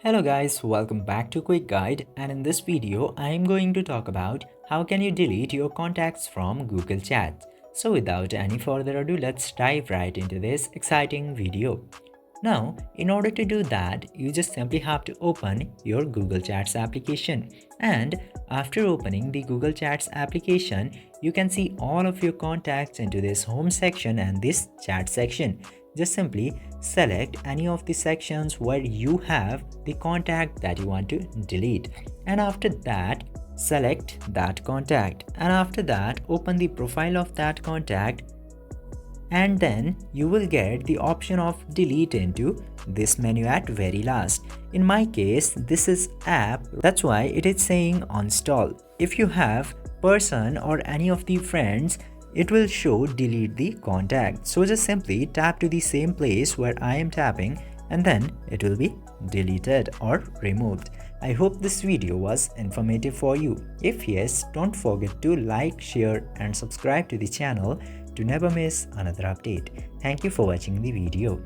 Hello guys, welcome back to Quick Guide, and in this video I am going to talk about how can you delete your contacts from Google Chat. So without any further ado, let's dive right into this exciting video. Now, in order to do that, you just simply have to open your Google Chats application, and after opening the Google Chats application, you can see all of your contacts into this home section and this chat section. Just simply select any of the sections where you have the contact that you want to delete, and after that select that contact, and after that open the profile of that contact, and then you will get the option of delete into this menu at very last. In my case this is app, that's why it is saying uninstall. If you have person or any of the friends, it will show delete the contact. So just simply tap to the same place where I am tapping, and then it will be deleted or removed. I hope this video was informative for you. If yes, don't forget to like, share and subscribe to the channel to never miss another update. Thank you for watching the video.